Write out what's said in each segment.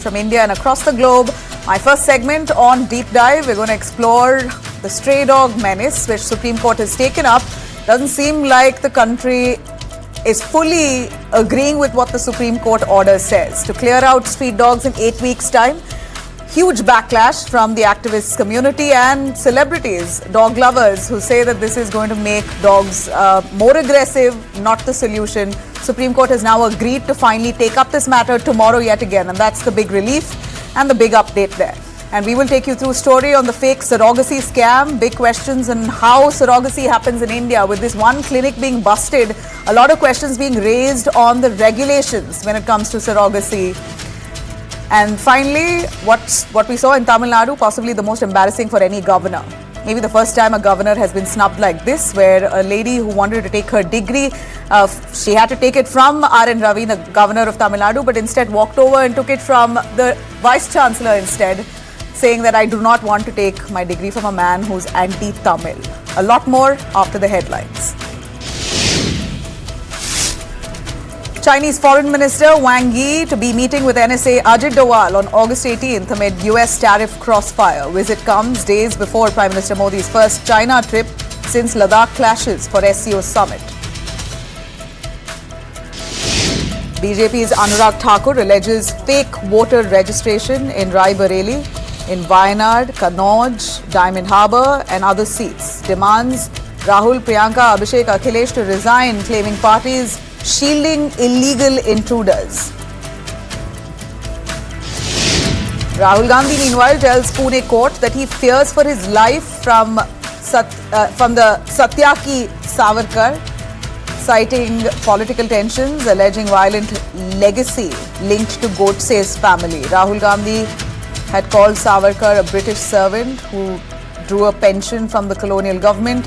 From India and across the globe. My first segment on Deep Dive, we're going to explore the stray dog menace which Supreme Court has taken up. Doesn't seem like the country is fully agreeing with what the Supreme Court order says. To clear out street dogs in 8 weeks' time. Huge backlash from the activist community and celebrities, dog lovers, who say that this is going to make dogs more aggressive, not the solution. Supreme Court has now agreed to finally take up this matter tomorrow yet again, and that's the big relief and the big update there. And we will take you through a story on the fake surrogacy scam, big questions on how surrogacy happens in India. With this one clinic being busted, a lot of questions being raised on the regulations when it comes to surrogacy. And finally, what we saw in Tamil Nadu, possibly the most embarrassing for any governor. Maybe the first time a governor has been snubbed like this, where a lady who wanted to take her degree, she had to take it from R.N. Ravi, the governor of Tamil Nadu, but instead walked over and took it from the vice chancellor instead, saying that I do not want to take my degree from a man who's anti-Tamil. A lot more after the headlines. Chinese Foreign Minister Wang Yi to be meeting with NSA Ajit Doval on August 18th amid US tariff crossfire. Visit comes days before Prime Minister Modi's first China trip since Ladakh clashes for SCO summit. BJP's Anurag Thakur alleges fake voter registration in Rai Bareli, in Wayanad, Kannauj, Diamond Harbour and other seats. Demands Rahul, Priyanka, Abhishek, Akhilesh to resign, claiming parties shielding illegal intruders. Rahul Gandhi, meanwhile, tells Pune court that he fears for his life from the Satyaki Savarkar, citing political tensions, alleging violent legacy linked to Godse's family. Rahul Gandhi had called Savarkar a British servant who drew a pension from the colonial government.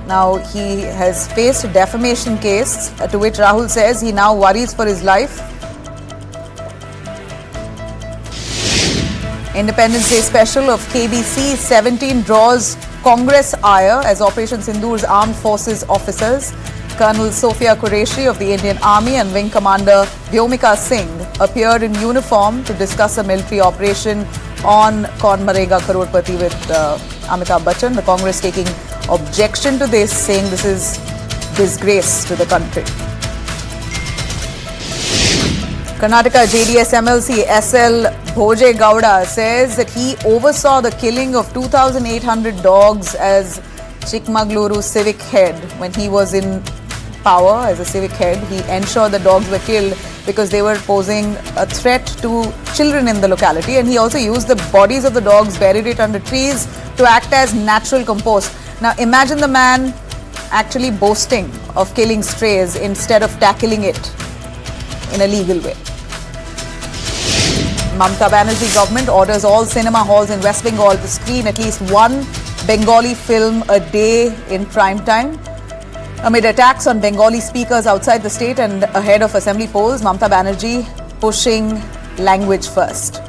Now he has faced a defamation case to which Rahul says he now worries for his life. Independence Day special of KBC 17 draws Congress ire as Operation Sindhur's armed forces officers. Colonel Sophia Qureshi of the Indian Army and Wing Commander Vyomika Singh appeared in uniform to discuss a military operation on Kaun Marega Crorepati with Amitabh Bachchan. The Congress taking objection to this, saying this is disgrace to the country. Karnataka JDS MLC SL Bhoje Gowda says that he oversaw the killing of 2,800 dogs as Chikmagaluru civic head. When he was in power as a civic head, he ensured the dogs were killed because they were posing a threat to children in the locality, and he also used the bodies of the dogs, buried it under trees to act as natural compost. Now imagine the man actually boasting of killing strays instead of tackling it in a legal way. Mamata Banerjee government orders all cinema halls in West Bengal to screen at least one Bengali film a day in prime time. Amid attacks on Bengali speakers outside the state and ahead of assembly polls, Mamata Banerjee pushing language first.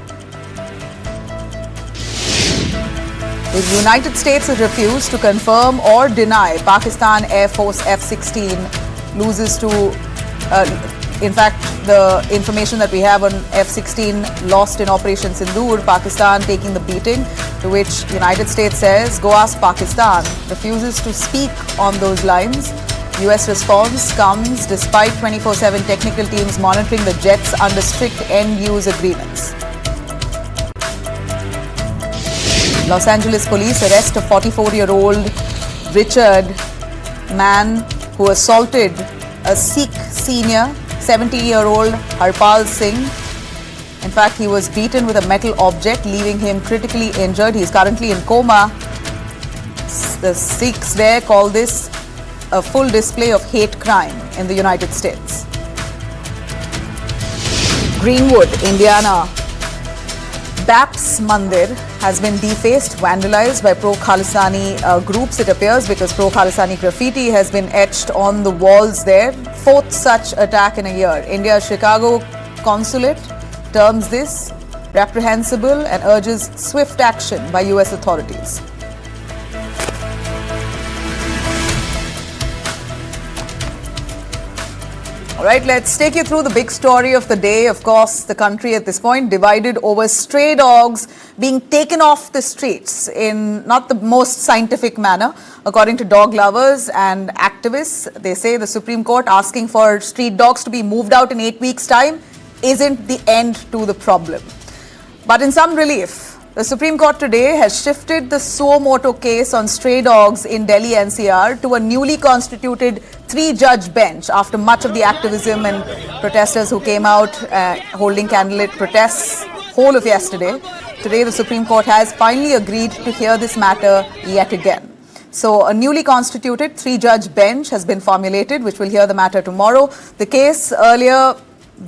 The United States has refused to confirm or deny Pakistan Air Force F-16 loses to, in fact, the information that we have on F-16 lost in Operation Sindoor, Pakistan taking the beating, to which United States says, go ask Pakistan, refuses to speak on those lines. US response comes despite 24/7 technical teams monitoring the jets under strict end-use agreements. Los Angeles police arrest a 44-year-old Richard man who assaulted a Sikh senior, 70-year-old Harpal Singh. In fact, he was beaten with a metal object, leaving him critically injured. He is currently in coma. The Sikhs there call this a full display of hate crime in the United States. Greenwood, Indiana. Baps Mandir has been defaced, vandalized by pro-Khalisani groups, it appears, because pro-Khalisani graffiti has been etched on the walls there. Fourth such attack in a year. India's Chicago consulate terms this reprehensible and urges swift action by US authorities. All right, let's take you through the big story of the day. Of course, the country at this point divided over stray dogs being taken off the streets in not the most scientific manner. According to dog lovers and activists, they say the Supreme Court asking for street dogs to be moved out in 8 weeks' time isn't the end to the problem. But in some relief, the Supreme Court today has shifted the suo motu case on stray dogs in Delhi-NCR to a newly constituted 3-judge bench after much of the activism and protesters who came out holding candlelit protests whole of yesterday. Today, the Supreme Court has finally agreed to hear this matter yet again. So, a newly constituted 3-judge bench has been formulated, which will hear the matter tomorrow. The case earlier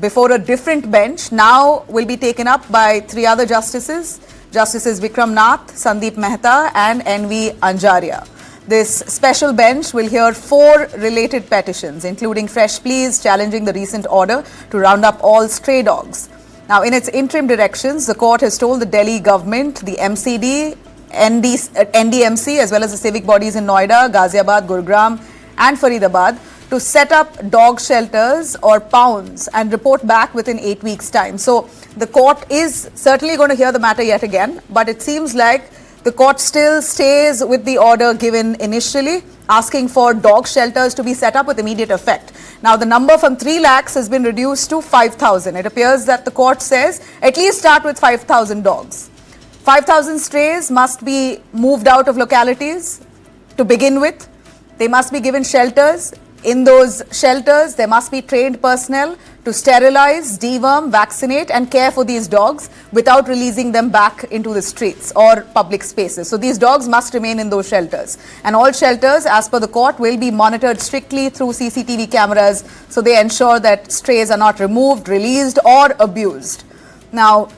before a different bench now will be taken up by 3 other justices. Justices Vikram Nath, Sandeep Mehta and N.V. Anjaria. This special bench will hear 4 related petitions, including fresh pleas challenging the recent order to round up all stray dogs. Now, in its interim directions, the court has told the Delhi government, the MCD, NDMC, as well as the civic bodies in Noida, Ghaziabad, Gurugram and Faridabad to set up dog shelters or pounds and report back within 8 weeks' time. So, the court is certainly going to hear the matter yet again, but it seems like the court still stays with the order given initially, asking for dog shelters to be set up with immediate effect. Now, the number from 3 lakhs has been reduced to 5,000. It appears that the court says at least start with 5,000 dogs. 5,000 strays must be moved out of localities to begin with. They must be given shelters. In those shelters, there must be trained personnel to sterilize, deworm, vaccinate and care for these dogs without releasing them back into the streets or public spaces. So these dogs must remain in those shelters. And all shelters, as per the court, will be monitored strictly through CCTV cameras so they ensure that strays are not removed, released or abused. Now,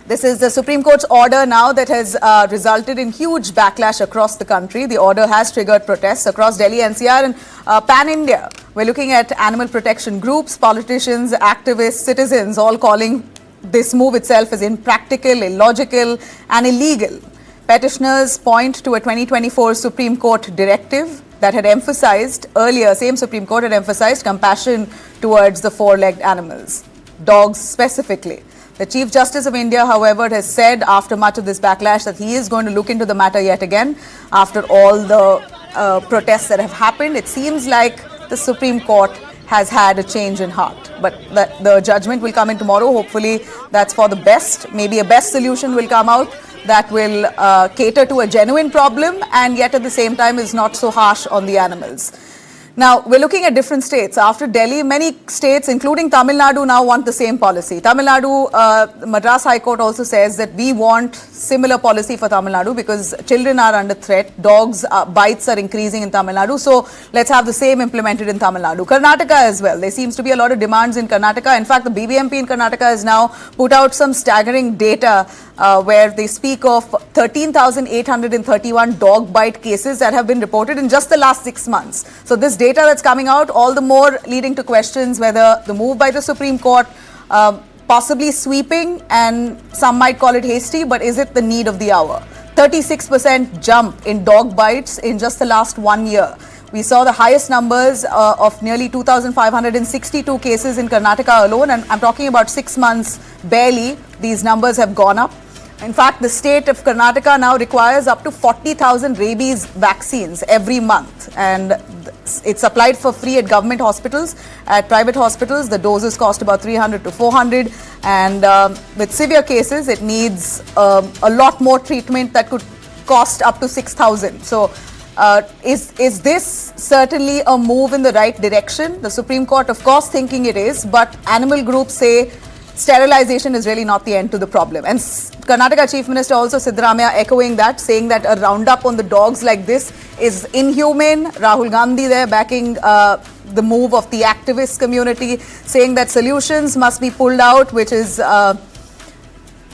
this is the Supreme Court's order now that has resulted in huge backlash across the country. The order has triggered protests across Delhi, NCR and pan-India. We're looking at animal protection groups, politicians, activists, citizens, all calling this move itself as impractical, illogical and illegal. Petitioners point to a 2024 Supreme Court directive that had emphasized earlier, same Supreme Court had emphasized compassion towards the 4-legged animals, dogs specifically. The Chief Justice of India, however, has said after much of this backlash that he is going to look into the matter yet again after all the protests that have happened. It seems like the Supreme Court has had a change in heart. But the judgment will come in tomorrow. Hopefully, that's for the best. Maybe a best solution will come out that will cater to a genuine problem and yet at the same time is not so harsh on the animals. Now, we're looking at different states. After Delhi, many states, including Tamil Nadu, now want the same policy. Tamil Nadu, Madras High Court also says that we want similar policy for Tamil Nadu because children are under threat. Dogs, bites are increasing in Tamil Nadu. So, let's have the same implemented in Tamil Nadu. Karnataka as well. There seems to be a lot of demands in Karnataka. In fact, the BBMP in Karnataka has now put out some staggering data where they speak of 13,831 dog bite cases that have been reported in just the last 6 months. So, this data that's coming out, all the more leading to questions whether the move by the Supreme Court possibly sweeping and some might call it hasty, but is it the need of the hour? 36% jump in dog bites in just the last 1 year. We saw the highest numbers of nearly 2,562 cases in Karnataka alone, and I'm talking about 6 months barely. These numbers have gone up. In fact, the state of Karnataka now requires up to 40,000 rabies vaccines every month, and it's supplied for free at government hospitals. At private hospitals, the doses cost about 300 to 400, and with severe cases, it needs a lot more treatment that could cost up to 6,000. So, is this certainly a move in the right direction? The Supreme Court, of course, thinking it is, but animal groups say sterilization is really not the end to the problem. And Karnataka Chief Minister also Siddaramaiah echoing that, saying that a roundup on the dogs like this is inhumane. Rahul Gandhi there backing the move of the activist community, saying that solutions must be pulled out, which is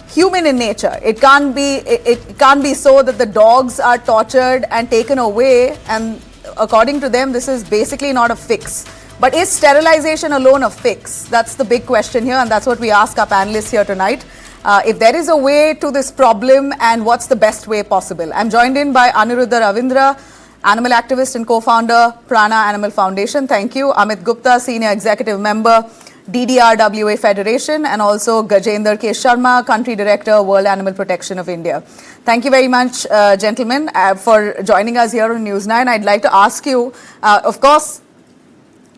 human in nature. It can't be so that the dogs are tortured and taken away, and according to them, this is basically not a fix. But is sterilization alone a fix? That's the big question here, and that's what we ask our panelists here tonight. If there is a way to this problem, and what's the best way possible? I'm joined in by Aniruddha Ravindra, animal activist and co-founder, Prana Animal Foundation. Thank you. Amit Gupta, Senior Executive Member, DDRWA Federation, and also Gajendra K. Sharma, Country Director, World Animal Protection of India. Thank you very much, gentlemen, for joining us here on News 9. I'd like to ask you, of course,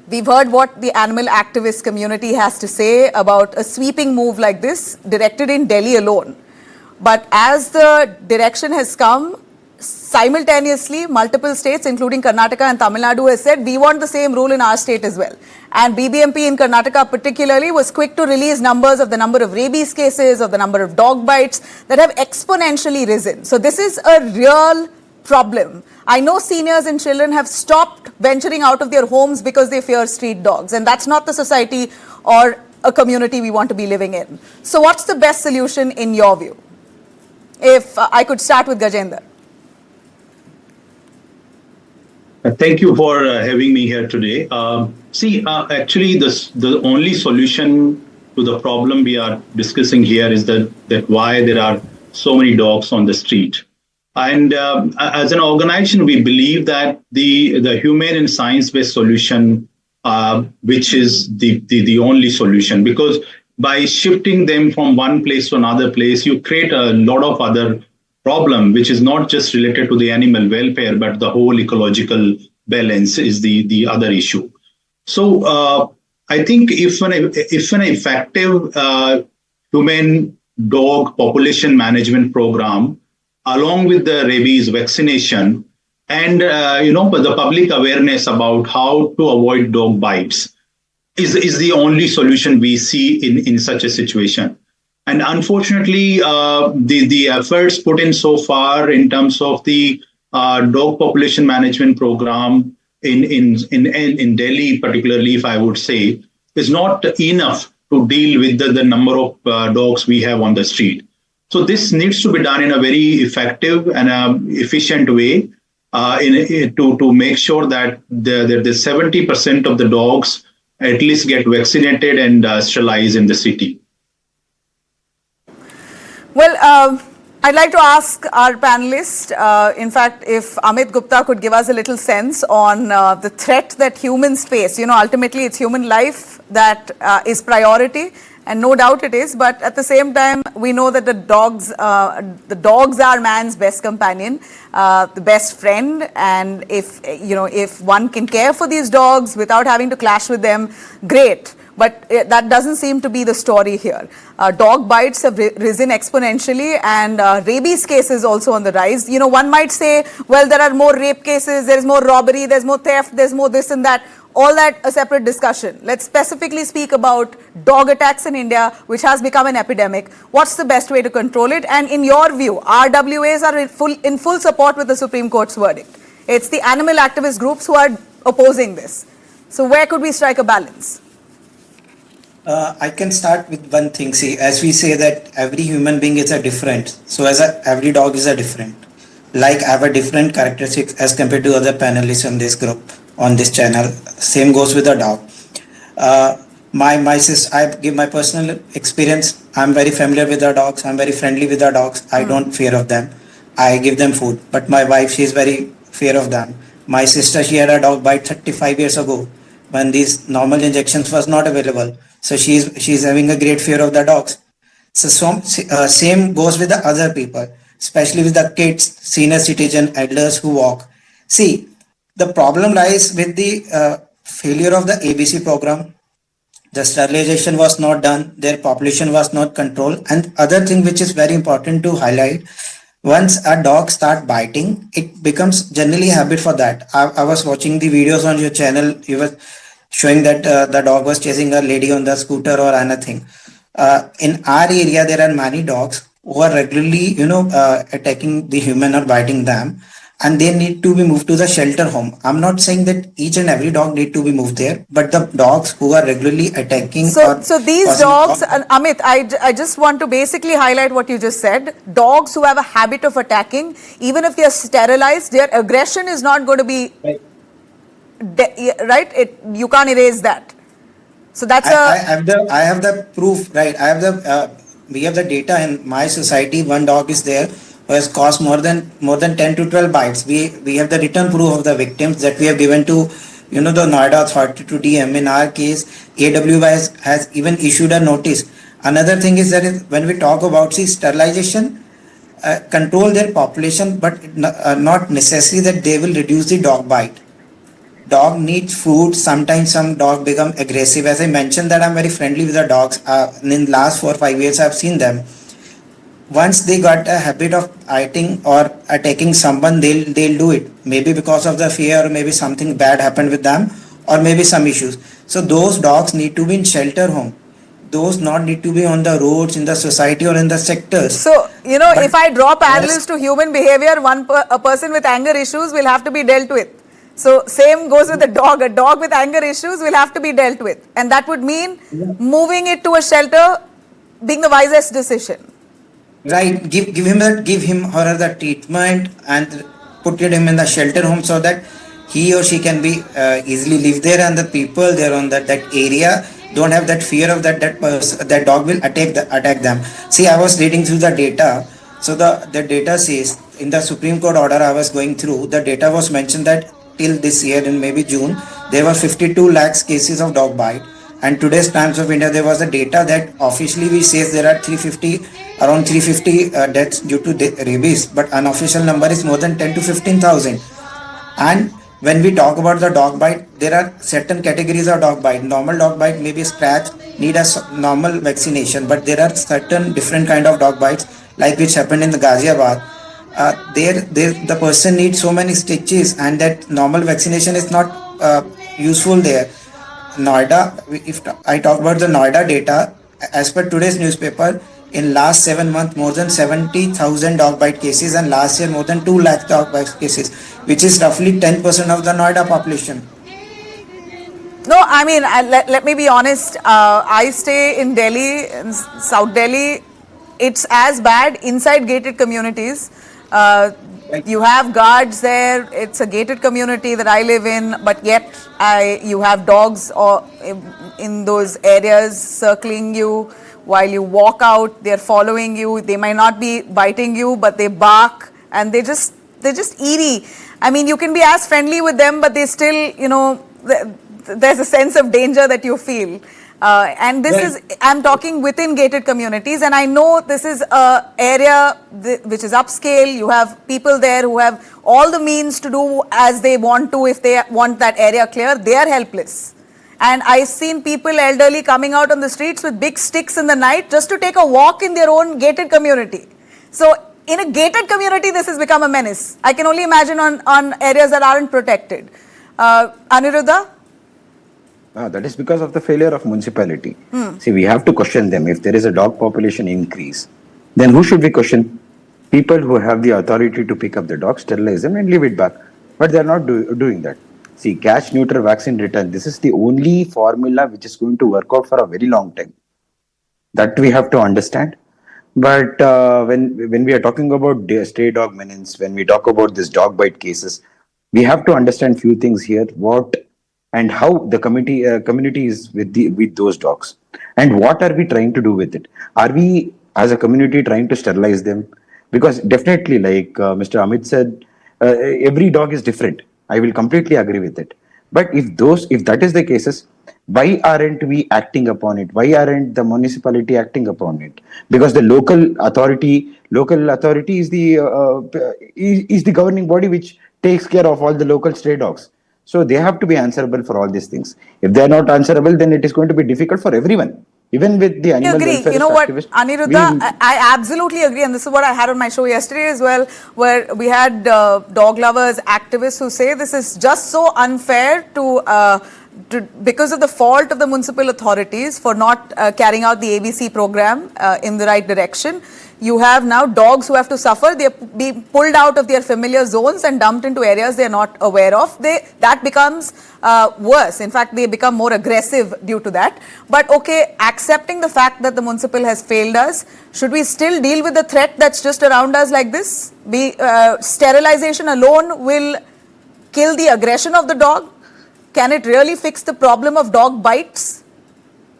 we've heard what the animal activist community has to say about a sweeping move like this directed in Delhi alone. But as the direction has come, simultaneously, multiple states, including Karnataka and Tamil Nadu, has said, we want the same rule in our state as well. And BBMP in Karnataka particularly was quick to release numbers of the number of rabies cases, of the number of dog bites that have exponentially risen. So this is a real problem. I know seniors and children have stopped venturing out of their homes because they fear street dogs. And that's not the society or a community we want to be living in. So what's the best solution in your view? If I could start with Gajendra. Thank you for having me here today. Actually, the only solution to the problem we are discussing here is that why there are so many dogs on the street. And as an organization, we believe that the humane and science-based solution, which is the only solution, because by shifting them from one place to another place, you create a lot of other problem, which is not just related to the animal welfare, but the whole ecological balance is the other issue. So I think if an effective human dog population management program, along with the rabies vaccination and the public awareness about how to avoid dog bites, is the only solution we see in such a situation. And unfortunately, the efforts put in so far in terms of the dog population management program in Delhi, particularly, if I would say, is not enough to deal with the number of dogs we have on the street. So this needs to be done in a very effective and efficient way to make sure that the 70% of the dogs at least get vaccinated and sterilized in the city. Well, I'd like to ask our panelist, in fact, if Amit Gupta could give us a little sense on the threat that humans face. Ultimately, it's human life that is priority, and no doubt it is. But at the same time, we know that the dogs are man's best companion, the best friend. And if one can care for these dogs without having to clash with them, great. But that doesn't seem to be the story here. Dog bites have risen exponentially, and rabies cases also on the rise. One might say, well, there are more rape cases, there's more robbery, there's more theft, there's more this and that. All that a separate discussion. Let's specifically speak about dog attacks in India, which has become an epidemic. What's the best way to control it? And in your view, RWAs are in full support with the Supreme Court's verdict. It's the animal activist groups who are opposing this. So where could we strike a balance? I can start with one thing. See, as we say that every human being is a different, so every dog is a different. Like I have a different characteristics as compared to other panelists on this group, on this channel. Same goes with a dog. I give my personal experience. I'm very familiar with the dogs. I'm very friendly with the dogs. I don't fear of them. I give them food. But my wife, she's very fear of them. My sister, she had a dog bite 35 years ago when these normal injections was not available. So she's having a great fear of the dogs. So same goes with the other people, especially with the kids, senior citizen, elders who walk. See, the problem lies with the failure of the ABC program. The sterilization was not done. Their population was not controlled. And other thing which is very important to highlight, once a dog start biting, it becomes generally a habit for that. I was watching the videos on your channel. You were showing that the dog was chasing a lady on the scooter or anything. In our area, there are many dogs who are regularly, attacking the human or biting them, and they need to be moved to the shelter home. I'm not saying that each and every dog need to be moved there, but the dogs who are regularly attacking. So these dogs, Amit, I just want to basically highlight what you just said. Dogs who have a habit of attacking, even if they are sterilized, their aggression is not going to be right. You can't erase that. So that's I have the proof, right? We have the data in my society. One dog is there who has caused more than 10 to 12 bites. We have the written proof of the victims that we have given to the Noida authority to DM. In our case, AWY has even issued a notice. Another thing is that when we talk about sterilization, control their population, but not necessary that they will reduce the dog bite. Dog needs food. Sometimes some dog become aggressive. As I mentioned that I'm very friendly with the dogs. In last 4 or 5 years I've seen them. Once they got a habit of biting or attacking someone, they'll do it. Maybe because of the fear, or maybe something bad happened with them, or maybe some issues. So those dogs need to be in shelter home. Those not need to be on the roads, in the society, or in the sectors. So, if I draw parallels to human behavior, a person with anger issues will have to be dealt with. So, same goes with a dog. A dog with anger issues will have to be dealt with. And that would mean moving it to a shelter being the wisest decision. Right, give him or her the treatment and put him in the shelter home so that he or she can be easily live there, and the people there on that area don't have that fear of that dog will attack them. See, I was reading through the data. So the data says in the Supreme Court order I was going through, the data was mentioned that till this year in maybe June there were 52 lakhs cases of dog bite. And today's Times of India, there was a data that officially we says there are around 350 deaths due to rabies, but unofficial number is more than 10 to 15,000. And when we talk about the dog bite, there are certain categories of dog bite. Normal dog bite, maybe scratch, need a normal vaccination, but there are certain different kind of dog bites, like which happened in the Ghaziabad. The person needs so many stitches, and that normal vaccination is not useful there. Noida, if I talk about the Noida data, as per today's newspaper, in last 7 months, more than 70,000 dog bite cases, and last year more than 2 lakh dog bite cases, which is roughly 10% of the Noida population. No, I mean, let me be honest. I stay in Delhi, in South Delhi. It's as bad inside gated communities. You have guards there. It's a gated community that I live in, but yet you have dogs in those areas circling you while you walk out. They're following you. They might not be biting you, but they bark, and they're just eerie. I mean, you can be as friendly with them, but they still, there's a sense of danger that you feel. And this is, I'm talking within gated communities, and I know this is an area which is upscale. You have people there who have all the means to do as they want to. If they want that area clear, they are helpless. And I've seen people elderly coming out on the streets with big sticks in the night just to take a walk in their own gated community. So in a gated community, this has become a menace. I can only imagine on areas that aren't protected. Aniruddha? That is because of the failure of municipality. See, we have to question them. If there is a dog population increase, then who should we question? People who have the authority to pick up the dog, sterilize them and leave it back. But they are not doing that. See, catch, neuter, vaccine, return. This is the only formula which is going to work out for a very long time. That we have to understand. But when we are talking about stray dog menace, when we talk about this dog bite cases, we have to understand few things here. What and how the community is with those dogs, and what are we trying to do with it? Are we as a community trying to sterilize them? Because definitely, like Mr. Amit said, every dog is different. I will completely agree with it. But if that is the cases, why aren't we acting upon it? Why aren't the municipality acting upon it? Because the local authority is the governing body which takes care of all the local stray dogs. So they have to be answerable for all these things. If they are not answerable, then it is going to be difficult for everyone. Even with the animal welfare you know what, Aniruddha, I absolutely agree, and this is what I had on my show yesterday as well, where we had dog lovers, activists who say this is just so unfair because of the fault of the municipal authorities for not carrying out the ABC program in the right direction. You have now dogs who have to suffer. They are being pulled out of their familiar zones and dumped into areas they are not aware of. That becomes worse. In fact, they become more aggressive due to that. But okay, accepting the fact that the municipal has failed us, should we still deal with the threat that's just around us like this? Sterilization alone will kill the aggression of the dog? Can it really fix the problem of dog bites?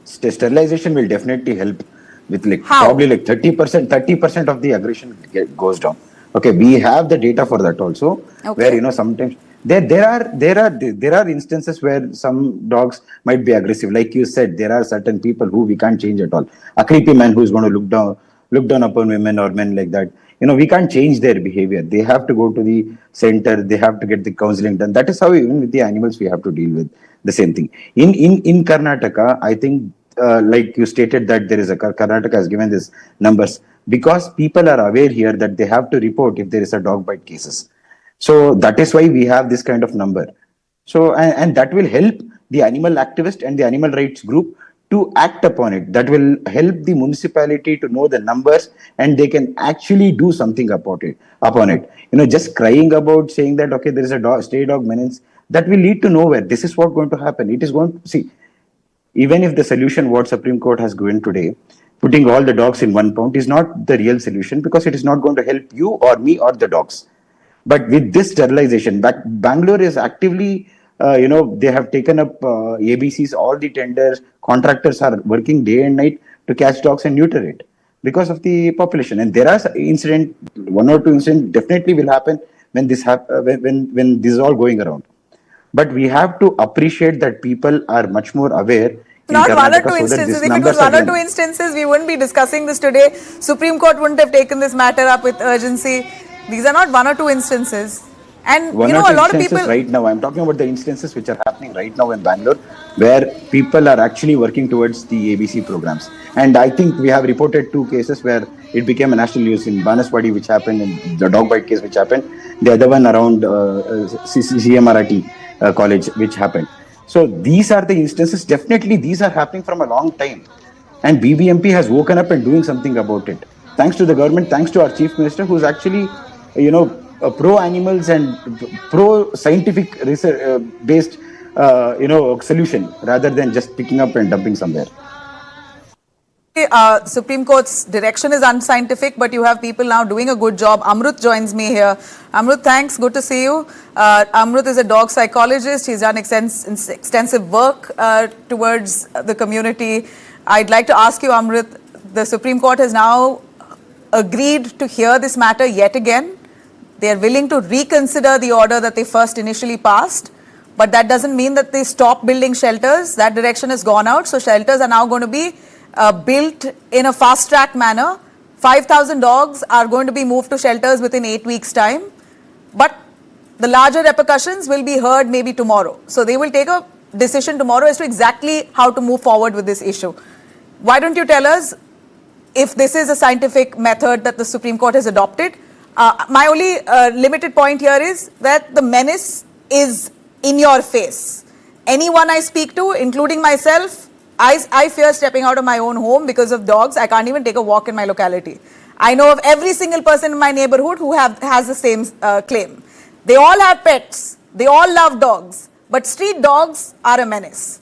Sterilization will definitely help with How? probably 30% of the aggression goes down. Okay, we have the data for that also, where Okay. sometimes there are instances where some dogs might be aggressive. Like you said, there are certain people who we can't change at all. A creepy man who is going to look down upon women or men like that. We can't change their behavior. They have to go to the center. They have to get the counseling done. That is how even with the animals we have to deal with the same thing. In Karnataka, I think like you stated that there is Karnataka has given this numbers because people are aware here that they have to report if there is a dog bite cases. So that is why we have this kind of number. So and that will help the animal activist and the animal rights group to act upon it. That will help the municipality to know the numbers and they can actually do something about it. Upon it, just crying about saying that okay, there is a stray dog menace, that will lead to nowhere. This is what going to happen. It is going to see. Even if the solution what Supreme Court has given today, putting all the dogs in one pound is not the real solution because it is not going to help you or me or the dogs. But with this sterilization, Bangalore is actively, they have taken up ABCs, all the tenders, contractors are working day and night to catch dogs and neuter it because of the population. And there are one or two incidents definitely will happen when when this is all going around. But we have to appreciate that people are much more aware in Not one or Karnataka two so that instances. these If it was numbers are one or two given. instances, we wouldn't be discussing this today. Supreme Court wouldn't have taken this matter up with urgency. These are not one or two instances. And, One or two a lot of instances people... right now. I'm talking about the instances which are happening right now in Bangalore, where people are actually working towards the ABC programs. And I think we have reported two cases where it became a national news in Banaswadi, which happened, in the dog bite case, which happened. The other one around CMRT college, which happened. So these are the instances. Definitely, these are happening from a long time. And BBMP has woken up and doing something about it. Thanks to the government, thanks to our chief minister, who's actually, pro animals and pro scientific research based, solution rather than just picking up and dumping somewhere. Supreme Court's direction is unscientific, but you have people now doing a good job. Amrut joins me here. Amrut, thanks. Good to see you. Amrut is a dog psychologist. He's done extensive work towards the community. I'd like to ask you, Amrut, the Supreme Court has now agreed to hear this matter yet again. They are willing to reconsider the order that they first initially passed, but that doesn't mean that they stop building shelters. That direction has gone out. So shelters are now going to be built in a fast-track manner. 5,000 dogs are going to be moved to shelters within 8 weeks' time. But the larger repercussions will be heard maybe tomorrow. So they will take a decision tomorrow as to exactly how to move forward with this issue. Why don't you tell us if this is a scientific method that the Supreme Court has adopted? My only limited point here is that the menace is in your face. Anyone I speak to, including myself, I fear stepping out of my own home because of dogs. I can't even take a walk in my locality. I know of every single person in my neighborhood who has the same claim. They all have pets. They all love dogs. But street dogs are a menace.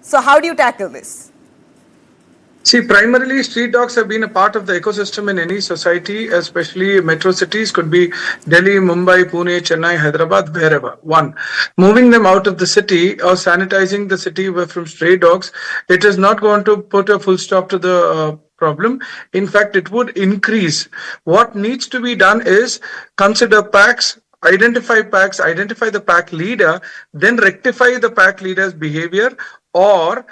So how do you tackle this? See, primarily street dogs have been a part of the ecosystem in any society, especially metro cities, could be Delhi, Mumbai, Pune, Chennai, Hyderabad, wherever. One, moving them out of the city or sanitizing the city from stray dogs, it is not going to put a full stop to the problem. In fact, it would increase. What needs to be done is consider packs, identify the pack leader, then rectify the pack leader's behavior, or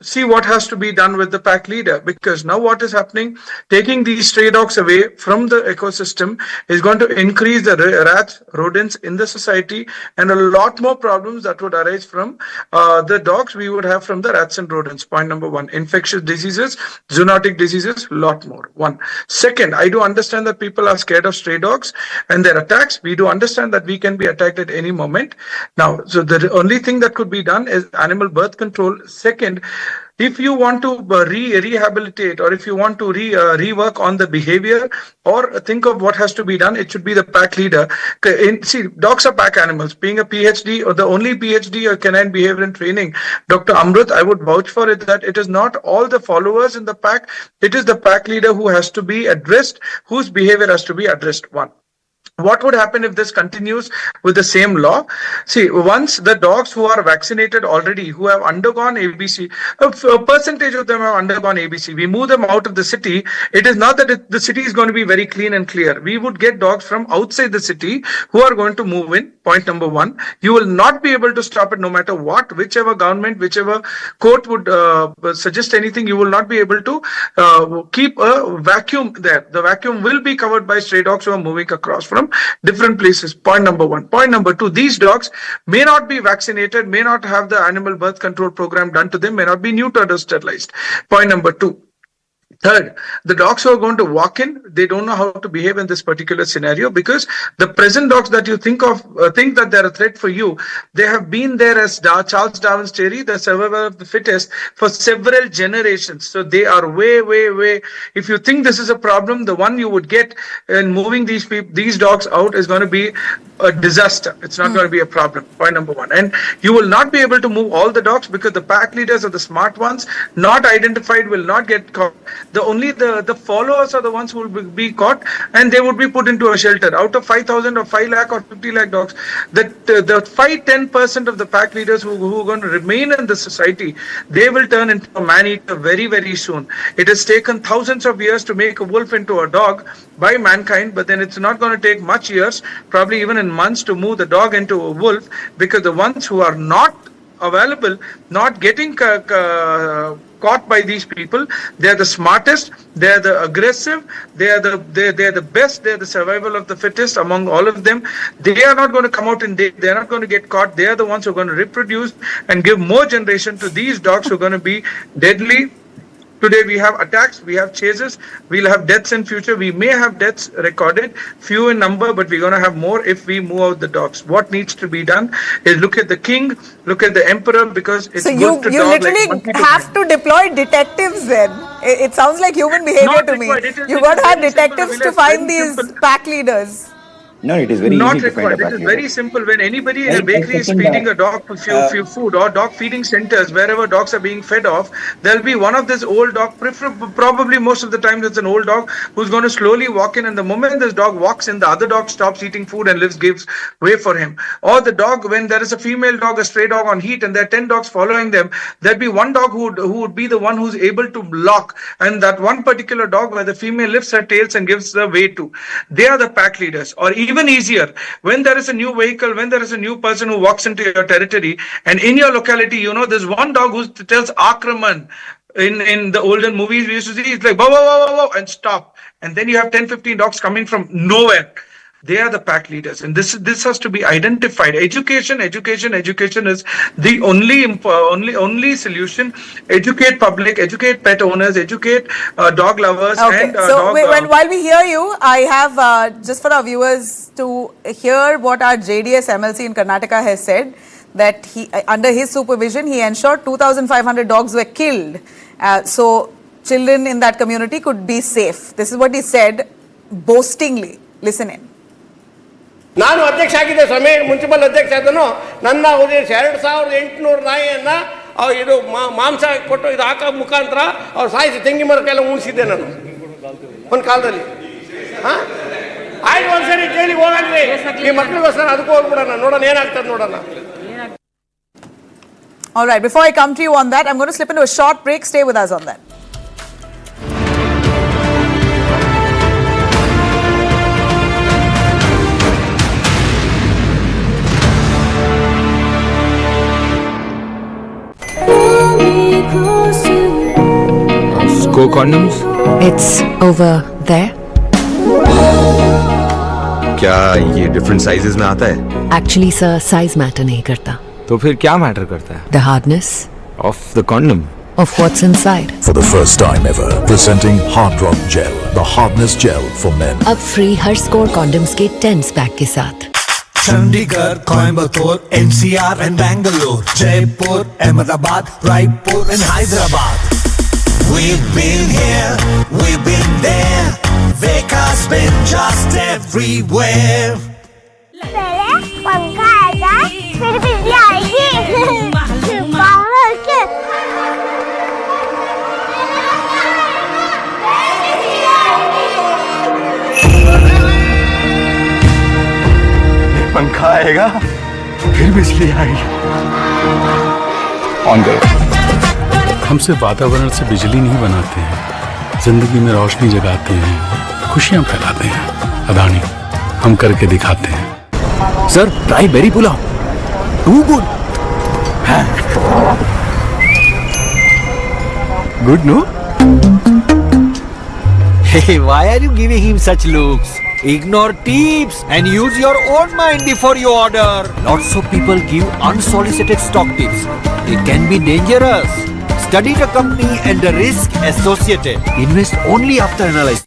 see what has to be done with the pack leader, because now what is happening, taking these stray dogs away from the ecosystem is going to increase the rats, rodents in the society, and a lot more problems that would arise from the dogs we would have from the rats and rodents. Point number one, infectious diseases, zoonotic diseases, lot more. One. Second, I do understand that people are scared of stray dogs and their attacks. We do understand that we can be attacked at any moment. Now, so the only thing that could be done is animal birth control. Second, if you want to rehabilitate, or if you want to rework on the behavior, or think of what has to be done, it should be the pack leader. See, dogs are pack animals. Being a PhD, or the only PhD or canine behavior and training, Dr. Amrut, I would vouch for it that it is not all the followers in the pack. It is the pack leader who has to be addressed, whose behavior has to be addressed. One. What would happen if this continues with the same law? See, once the dogs who are vaccinated already, who have undergone ABC, a percentage of them have undergone ABC, we move them out of the city. It is not that the city is going to be very clean and clear. We would get dogs from outside the city who are going to move in. Point number one. You will not be able to stop it no matter what, whichever government, whichever court would suggest anything, you will not be able to keep a vacuum there. The vacuum will be covered by stray dogs who are moving across from different places. Point number one. Point number two, these dogs may not be vaccinated, may not have the animal birth control program done to them, may not be neutered or sterilized. Point number two. Third, the dogs who are going to walk in, they don't know how to behave in this particular scenario, because the present dogs that you think that they're a threat for you, they have been there as Charles Darwin's theory, the survival of the fittest, for several generations. So they are way. If you think this is a problem, the one you would get in moving these dogs out is going to be a disaster. It's not going to be a problem. Point number one. And you will not be able to move all the dogs because the pack leaders are the smart ones, not identified, will not get caught. The followers are the ones who will be caught, and they would be put into a shelter. Out of 5,000 or 5 lakh or 50 lakh dogs, the 5-10% of the pack leaders who are going to remain in the society, they will turn into a man-eater very soon. It has taken thousands of years to make a wolf into a dog by mankind, but then it's not going to take much years, probably even in months, to move the dog into a wolf, because the ones who are not available, not getting caught by these people, they are the smartest, they are the aggressive, they are the best, they are the survival of the fittest among all of them. They are not going to come out in day, they are not going to get caught. They are the ones who are going to reproduce and give more generation to these dogs who are going to be deadly. Today we have attacks, we have chases, we'll have deaths in future. We may have deaths recorded, few in number, but we're going to have more if we move out the dogs. What needs to be done is look at the king, look at the emperor, because it's So good to you dog literally like have to deploy detectives then. It sounds like human behavior Not to me. required. You got to have very simple, detectives to Abhilash, find very these simple. pack leaders. No, it is very Not easy to find a required. It pack is leader. very simple. When anybody in a Very bakery is second, feeding a dog few food, or dog feeding centers, wherever dogs are being fed off, there'll be one of this old dog, probably most of the time it's an old dog, who's going to slowly walk in, and the moment this dog walks in, the other dog stops eating food and gives way for him. Or the dog, when there is a female dog, a stray dog on heat, and there are 10 dogs following them, there'll be one dog who would be the one who's able to lock, and that one particular dog where the female lifts her tails and gives the way to. They are the pack leaders. Or even easier, when there is a new vehicle, when there is a new person who walks into your territory, and in your locality, there's one dog who tells Akraman. In the olden movies, we used to see, it's like, bow, and stop. And then you have 10-15 dogs coming from nowhere. They are the pack leaders, and this has to be identified. Education is the only solution. Educate public, educate pet owners, educate dog lovers. Okay, And so while we hear you, I have just for our viewers to hear what our JDS MLC in Karnataka has said, that under his supervision, he ensured 2,500 dogs were killed. So children in that community could be safe. This is what he said boastingly. Listen in. ನಾನು ಅಧ್ಯಕ್ಷ ಆಗಿದ್ದೆ ಸ್ವಾಮಿ, municipal ಅಧ್ಯಕ್ಷ ಆದನು. ನನ್ನ 2,800 ನಾಯಿಯನ್ನು ಇದು ಮಾಂಸ ಕೊಟ್ಟು ಇದು ಹಾಕೋ ಮುಖಾಂತರ ಅವ್ರು ಸಾಯಿಸಿ ತೆಂಗಿ ಮರಕ್ಕೆಲ್ಲ ಉಣಿಸಿದ್ದೆ ನಾನು ಒಂದು ಕಾಲದಲ್ಲಿ. ಆಯ್ತು, ಒಂದ್ಸರಿ ಜೈಲಿಗೆ ಹೋಗಂದ್ರಿ, ಈ ಮಕ್ಳಿಗೋಸ್ಕರ ಅದಕ್ಕೂ ಹೋಗ್ಬಿಡೋಣ, ನೋಡೋಣ ಏನಾಗ್ತದೆ ನೋಡೋಣ. All right, before I come to you on that, I'm going to slip into a short break. Stay with us on that. Go condoms? It's over there. क्या ये डिफरेंट साइजेस में आता है? Actually, sir, size matter नहीं करता. तो फिर क्या मैटर करता है? The hardness Of the condom. of what's inside. For the first time ever, presenting Hard Rock Gel, the hardness gel for men. अब free हर score condoms के 10 पैक के साथ. Chandigarh, Coimbatore, NCR and Bangalore, Jaipur, Ahmedabad, Raipur and Hyderabad. We've been here, we've been there, Veka's been just everywhere. पहले पंखा आएगा, फिर बिजली आएगी, पावर के पंखा आएगा फिर बिजली आएगी। ऑन करो। हमसे वातावरण से बिजली नहीं बनाते हैं, जिंदगी में रोशनी जगाते हैं, खुशियां फैलाते हैं। अदानी, हम करके दिखाते हैं। Sir try berry pulao, too good. Good no? Hey, why are you giving him such looks? Ignore tips and use your own mind before you order. Lots of people give unsolicited stock tips. It can be dangerous. Study the company and the risk associated. Invest only after analyzing.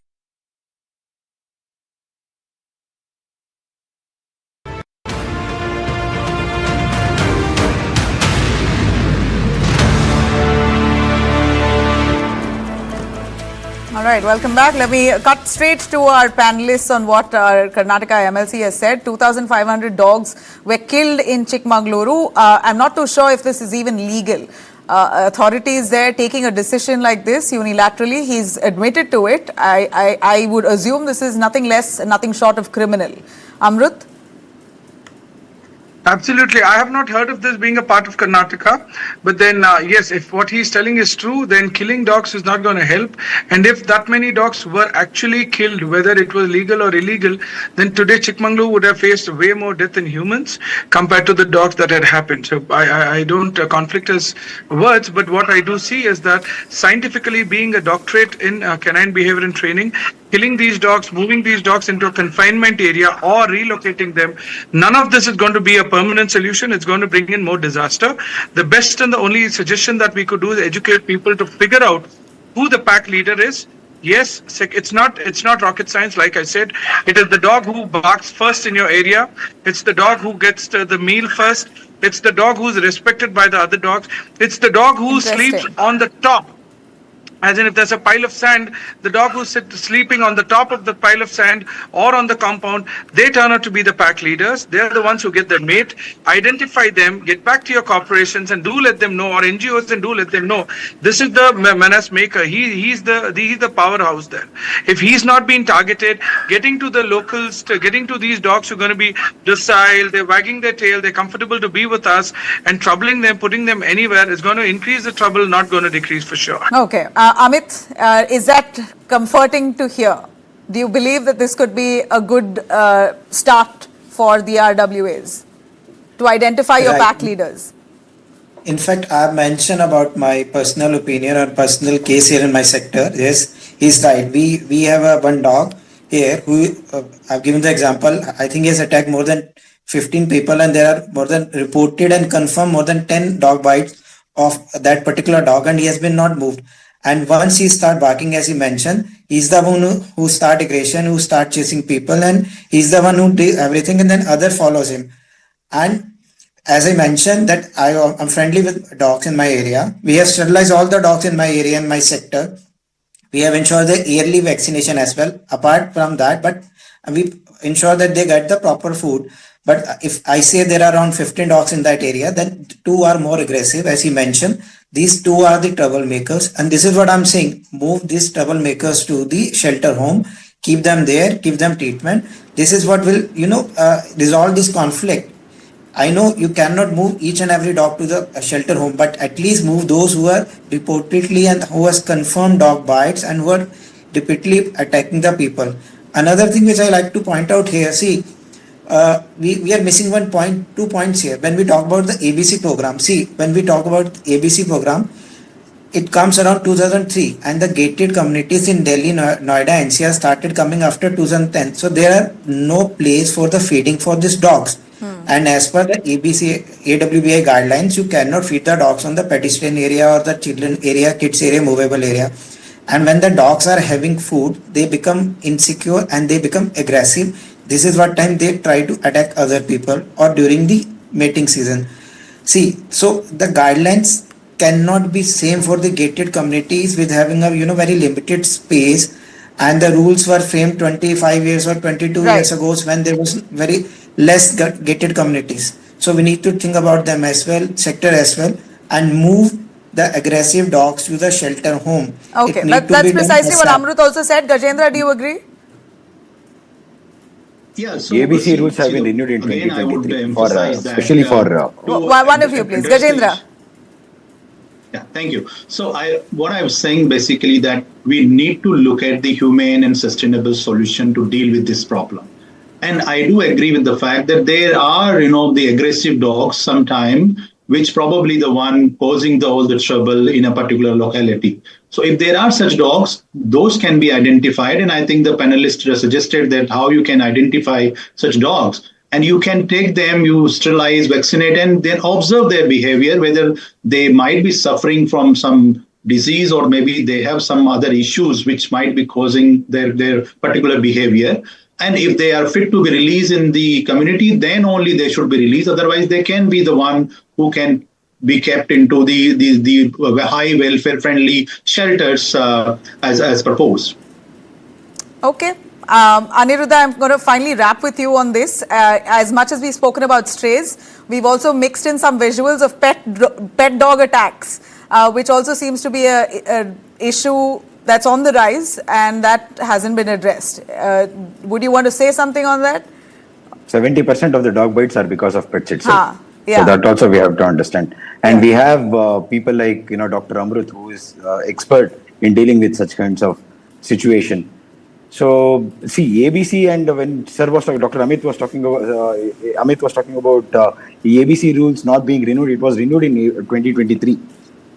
All right, welcome back. Let me cut straight to our panelists on what our Karnataka MLC has said. 2,500 dogs were killed in Chikmagaluru. I'm not too sure if this is even legal. Authorities there taking a decision like this unilaterally. He's admitted to it. I would assume this is nothing less, nothing short of criminal. Amrut? Absolutely. I have not heard of this being a part of Karnataka. But then, yes, if what he's telling is true, then killing dogs is not going to help. And if that many dogs were actually killed, whether it was legal or illegal, then today Chikmagaluru would have faced way more death than humans compared to the dogs that had happened. So I don't conflict his words, but what I do see is that scientifically being a doctorate in canine behavior and training, killing these dogs, moving these dogs into a confinement area or relocating them, none of this is going to be a permanent solution. It's going to bring in more disaster. The best and the only suggestion that we could do is educate people to figure out who the pack leader is. Yes, it's not rocket science. Like I said, it is the dog who barks first in your area. It's the dog who gets the meal first. It's the dog who's respected by the other dogs. It's the dog who sleeps on the top. As in, if there's a pile of sand, the dog who's sleeping on the top of the pile of sand or on the compound, they turn out to be the pack leaders. They're the ones who get their mate. Identify them, get back to your corporations and do let them know, or NGOs, and do let them know. This is the menace maker. He's the powerhouse there. If he's not being targeted, getting to the locals, getting to these dogs who are going to be docile, they're wagging their tail, they're comfortable to be with us, and troubling them, putting them anywhere is going to increase the trouble, not going to decrease for sure. Okay. Amit, is that comforting to hear? Do you believe that this could be a good start for the RWAs to identify your pack leaders? In fact, I have mentioned about my personal opinion or personal case here in my sector. Yes, he's right. We have one dog here who I've given the example. I think he has attacked more than 15 people, and there are more than reported and confirmed more than 10 dog bites of that particular dog, and he has been not moved. And once he start barking, as he mentioned, he's the one who start aggression, who start chasing people, and he's the one who did everything, and then other follows him. And as I mentioned that I'm friendly with dogs in my area. We have sterilized all the dogs in my area, in my sector. We have ensured the yearly vaccination as well. Apart from that, but we ensure that they get the proper food. But if I say there are around 15 dogs in that area, then 2 are more aggressive, as he mentioned. These 2 are the troublemakers, and this is what I'm saying. Move these troublemakers to the shelter home, keep them there, give them treatment. This is what will, resolve this conflict. I know you cannot move each and every dog to the shelter home, but at least move those who are reportedly and who has confirmed dog bites and who are repeatedly attacking the people. Another thing which I like to point out here, see, we are missing 2 points here. When we talk about the ABC program, when we talk about ABC program, it comes around 2003, and the gated communities in Delhi, Noida, NCR started coming after 2010. So there are no place for the feeding for these dogs. And as per the AWBI guidelines, you cannot feed the dogs on the pedestrian area or the children area, kids area, movable area. And when the dogs are having food, they become insecure and they become aggressive. This is what time they try to attack other people or during the mating season. So the guidelines cannot be same for the gated communities with having a very limited space, and the rules were framed 25 years or 22 years ago when there was very less gated communities. So we need to think about them as well, sector as well, and move the aggressive dogs to the shelter home. Okay, that's precisely what Amrut also said. Gajendra, do you agree? Yeah, so ABC rules have been renewed in again, I would 2023 for, emphasize that, especially for. One of you, please. address the Gajendra. issue. Yeah, thank you. So what I was saying basically that we need to look at the humane and sustainable solution to deal with this problem. And I do agree with the fact that there are, the aggressive dogs sometimes, which probably the one causing all the trouble in a particular locality. So if there are such dogs, those can be identified. And I think the panelists suggested that how you can identify such dogs. And you can take them, you sterilize, vaccinate, and then observe their behavior, whether they might be suffering from some disease or maybe they have some other issues which might be causing their particular behavior. And if they are fit to be released in the community, then only they should be released. Otherwise, they can be the one who can be kept into the high welfare-friendly shelters as proposed. Okay. Aniruddha, I'm going to finally wrap with you on this. As much as we've spoken about strays, we've also mixed in some visuals of pet dog attacks, which also seems to be a issue that's on the rise and that hasn't been addressed. Would you want to say something on that? 70% of the dog bites are because of pets itself. Yeah. So that also we have to understand. And we have people like, Dr. Amrut, who is expert in dealing with such kinds of situation. So see, ABC, and when Sir was talking, Dr. Amit was talking about the ABC rules not being renewed. It was renewed in 2023,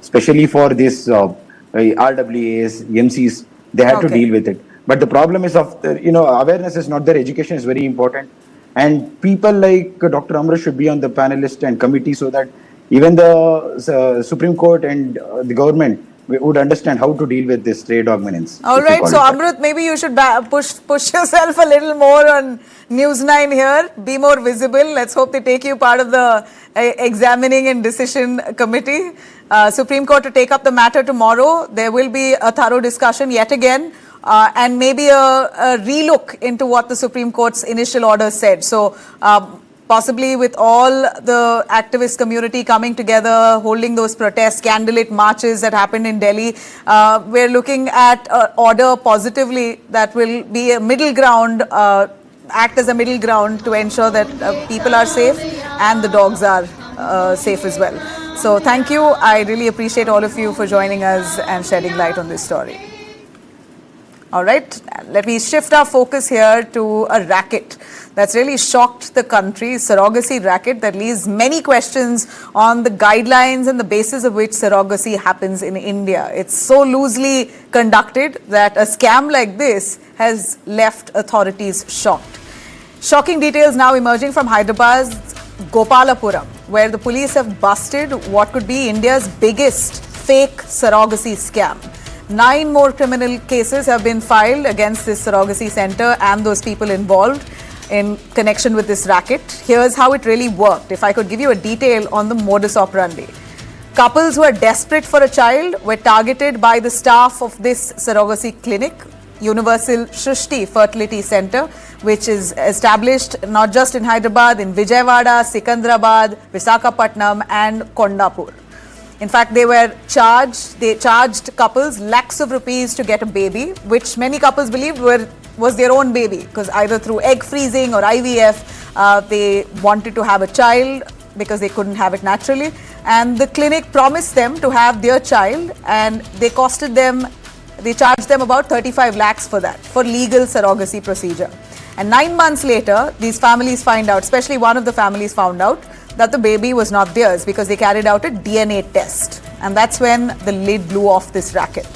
especially for this RWAs, MCs. They had to deal with it. But the problem is awareness is not there. Education is very important. And people like Dr. Amrut should be on the panelist and committee so that even the Supreme Court and the government would understand how to deal with this stray dog menace. All right, so Amrut, maybe you should push yourself a little more on News 9 here. Be more visible. Let's hope they take you part of the examining and decision committee. Supreme Court to take up the matter tomorrow. There will be a thorough discussion yet again. And maybe a relook into what the Supreme Court's initial order said. So possibly with all the activist community coming together, holding those protests, candlelit marches that happened in Delhi, we're looking at an order positively that will be a middle ground, act as a middle ground to ensure that people are safe and the dogs are safe as well. So thank you. I really appreciate all of you for joining us and shedding light on this story. All right, let me shift our focus here to a racket that's really shocked the country, surrogacy racket that leaves many questions on the guidelines and the basis of which surrogacy happens in India. It's so loosely conducted that a scam like this has left authorities shocked. Shocking details now emerging from Hyderabad's Gopalapuram, where the police have busted what could be India's biggest fake surrogacy scam. 9 more criminal cases have been filed against this surrogacy center and those people involved in connection with this racket. Here's how it really worked. If I could give you a detail on the modus operandi. Couples who are desperate for a child were targeted by the staff of this surrogacy clinic, Universal Shrishti Fertility Center, which is established not just in Hyderabad, in Vijayawada, Sikandrabad, Visakhapatnam and Kondapur. In fact, they charged couples lakhs of rupees to get a baby, which many couples believed was their own baby, because either through egg freezing or IVF, they wanted to have a child because they couldn't have it naturally. And the clinic promised them to have their child, and they charged them about 35 lakhs for that, for legal surrogacy procedure. And 9 months later, these families find out, especially one of the families found out, that the baby was not theirs because they carried out a DNA test. And that's when the lid blew off this racket.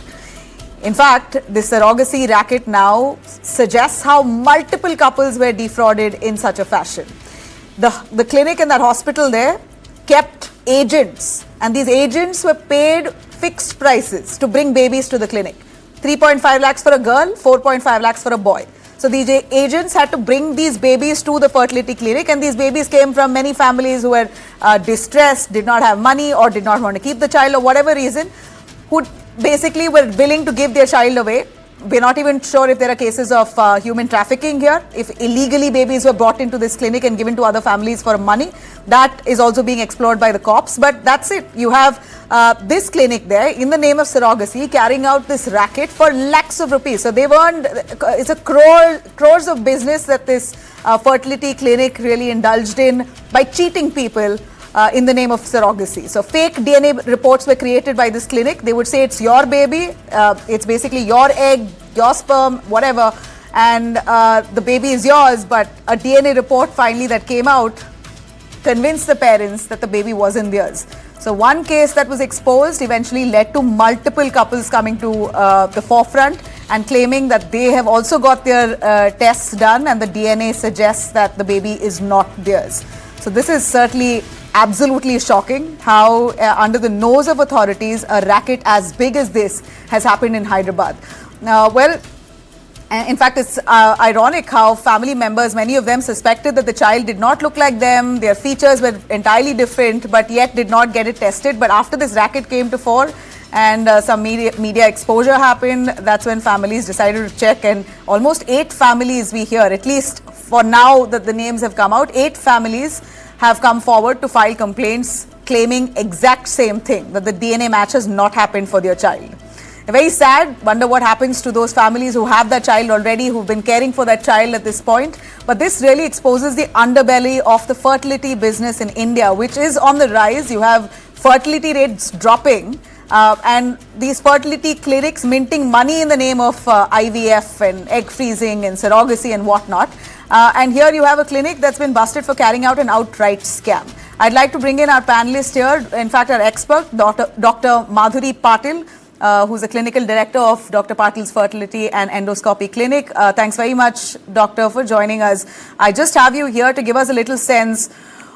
In fact, this surrogacy racket now suggests how multiple couples were defrauded in such a fashion. The clinic and that hospital there kept agents, and these agents were paid fixed prices to bring babies to the clinic. 3.5 lakhs for a girl, 4.5 lakhs for a boy. So these agents had to bring these babies to the fertility clinic, and these babies came from many families who were distressed, did not have money or did not want to keep the child or whatever reason, who basically were willing to give their child away. We're not even sure if there are cases of human trafficking here. If illegally babies were brought into this clinic and given to other families for money, that is also being explored by the cops. But that's it. You have this clinic there in the name of surrogacy carrying out this racket for lakhs of rupees. So they've earned, it's a crores of business that this fertility clinic really indulged in by cheating people in the name of surrogacy. So fake DNA reports were created by this clinic. They would say it's your baby, it's basically your egg, your sperm, whatever, and the baby is yours, but a DNA report finally that came out convinced the parents that the baby wasn't theirs. So one case that was exposed eventually led to multiple couples coming to the forefront and claiming that they have also got their tests done and the DNA suggests that the baby is not theirs. So this is certainly absolutely shocking how under the nose of authorities a racket as big as this has happened in Hyderabad. In fact, it's ironic how family members, many of them suspected that the child did not look like them, their features were entirely different, but yet did not get it tested. But after this racket came to fore and some media exposure happened, that's when families decided to check, and almost 8 families we hear, at least for now that the names have come out, 8 families have come forward to file complaints claiming exact same thing, that the DNA match has not happened for their child. Very sad. Wonder what happens to those families who have that child already, who've been caring for that child at this point. But this really exposes the underbelly of the fertility business in India, which is on the rise. You have fertility rates dropping and these fertility clinics minting money in the name of IVF and egg freezing and surrogacy and whatnot. And here you have a clinic that's been busted for carrying out an outright scam. I'd like to bring in our panelist here, in fact our expert, Dr. Madhuri Patil, who's the clinical director of Dr. Patil's Fertility and Endoscopy Clinic. Thanks very much, Doctor, for joining us. I just have you here to give us a little sense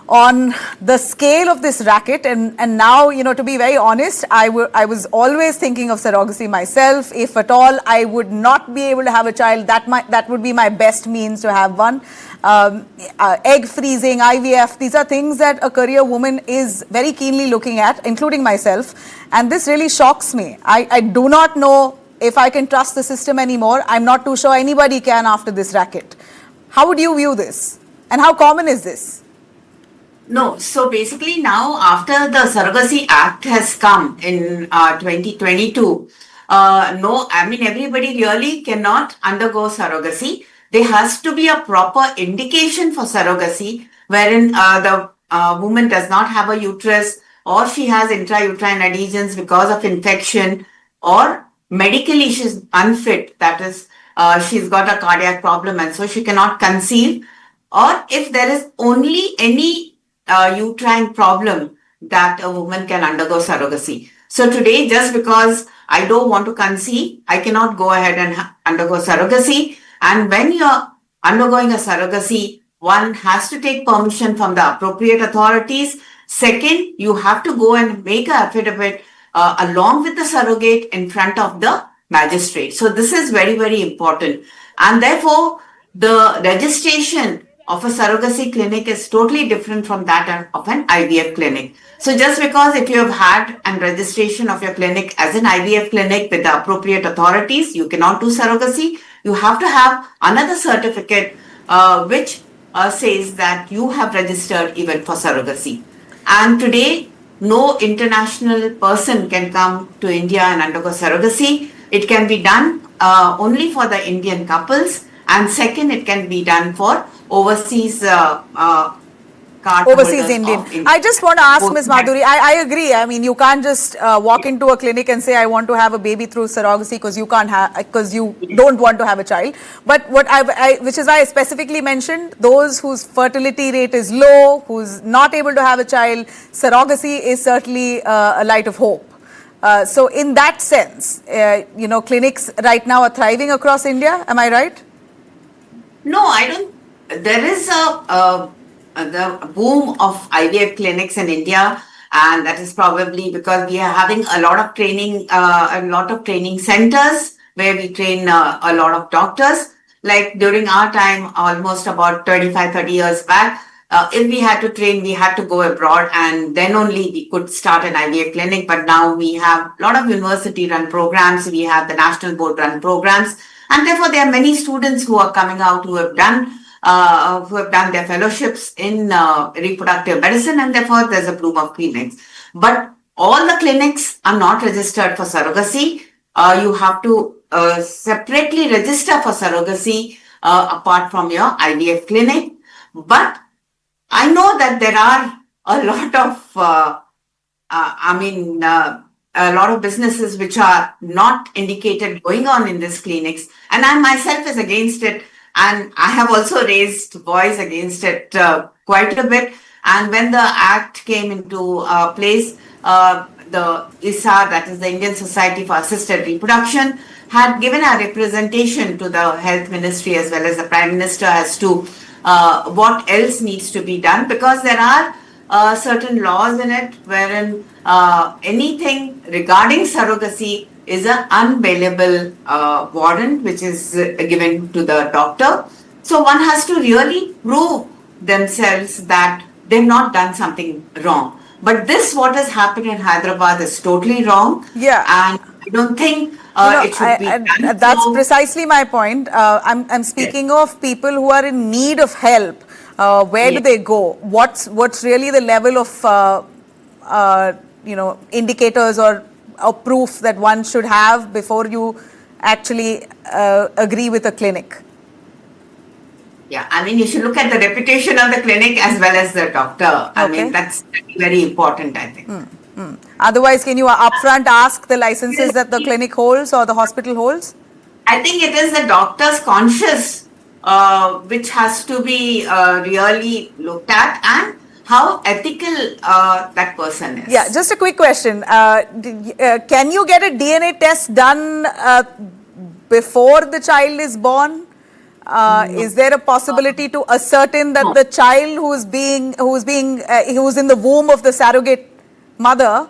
on the scale of this racket. And now, you know, to be very honest, I was always thinking of surrogacy myself. If at all I would not be able to have a child, that would be my best means to have one. Egg freezing, IVF, these are things that a career woman is very keenly looking at, including myself. And this really shocks me. I do not know if I can trust the system anymore. I'm not too sure anybody can after this racket. How would you view this? And how common is this? No, so basically now after the Surrogacy Act has come in 2022, everybody really cannot undergo surrogacy. There has to be a proper indication for surrogacy wherein the woman does not have a uterus or she has intrauterine adhesions because of infection or medically she's unfit, that is she's got a cardiac problem and so she cannot conceive, or if there is only any uterine problem that a woman can undergo surrogacy. So today, just because I don't want to conceive, I cannot go ahead and undergo surrogacy. And when you're undergoing a surrogacy, one has to take permission from the appropriate authorities. Second, you have to go and make an affidavit along with the surrogate in front of the magistrate. So this is very, very important. And therefore, the registration of a surrogacy clinic is totally different from that of an IVF clinic. So just because if you have had a registration of your clinic as an IVF clinic with the appropriate authorities, you cannot do surrogacy. You have to have another certificate which says that you have registered even for surrogacy. And today, no international person can come to India and undergo surrogacy. It can be done only for the Indian couples. And second, it can be done for overseas overseas Indian. I just want to ask Ms. Madhuri, I agree. I mean, you can't just walk into a clinic and say, I want to have a baby through surrogacy because you can't have, because you don't want to have a child. But what which is why I specifically mentioned those whose fertility rate is low, who's not able to have a child, surrogacy is certainly a light of hope. So in that sense, clinics right now are thriving across India. Am I right? No, I don't. There is the boom of IVF clinics in India, and that is probably because we are having a lot of training centers where we train a lot of doctors. Like during our time, almost about 30 years back, if we had to train, we had to go abroad and then only we could start an IVF clinic. But now we have a lot of university run programs. We have the national board run programs. And therefore, there are many students who are coming out who have done their fellowships in reproductive medicine, and therefore there's a bloom of clinics. But all the clinics are not registered for surrogacy. You have to separately register for surrogacy apart from your IVF clinic. But I know that there are a lot of, a lot of businesses which are not indicated going on in these clinics. And I myself is against it. And I have also raised voice against it quite a bit. And when the act came into place, the ISA, that is the Indian Society for Assisted Reproduction, had given a representation to the Health Ministry as well as the Prime Minister as to what else needs to be done, because there are certain laws in it wherein anything regarding surrogacy is an unbailable warrant which is given to the doctor. So one has to really prove themselves that they've not done something wrong. But this, what has happened in Hyderabad, is totally wrong. Yeah. And I don't think it should be done. That's precisely my point. I'm speaking of people who are in need of help. Where do they go? What's really the level of indicators or proof that one should have before you actually agree with a clinic? Yeah, I mean, you should look at the reputation of the clinic as well as the doctor. I mean, that's very important, I think. Otherwise, can you upfront ask the licenses that the clinic holds or the hospital holds? I think it is the doctor's conscience which has to be really looked at, and how ethical that person is. Yeah, just a quick question. Can you get a DNA test done before the child is born? No. Is there a possibility to ascertain that the child who's in the womb of the surrogate mother,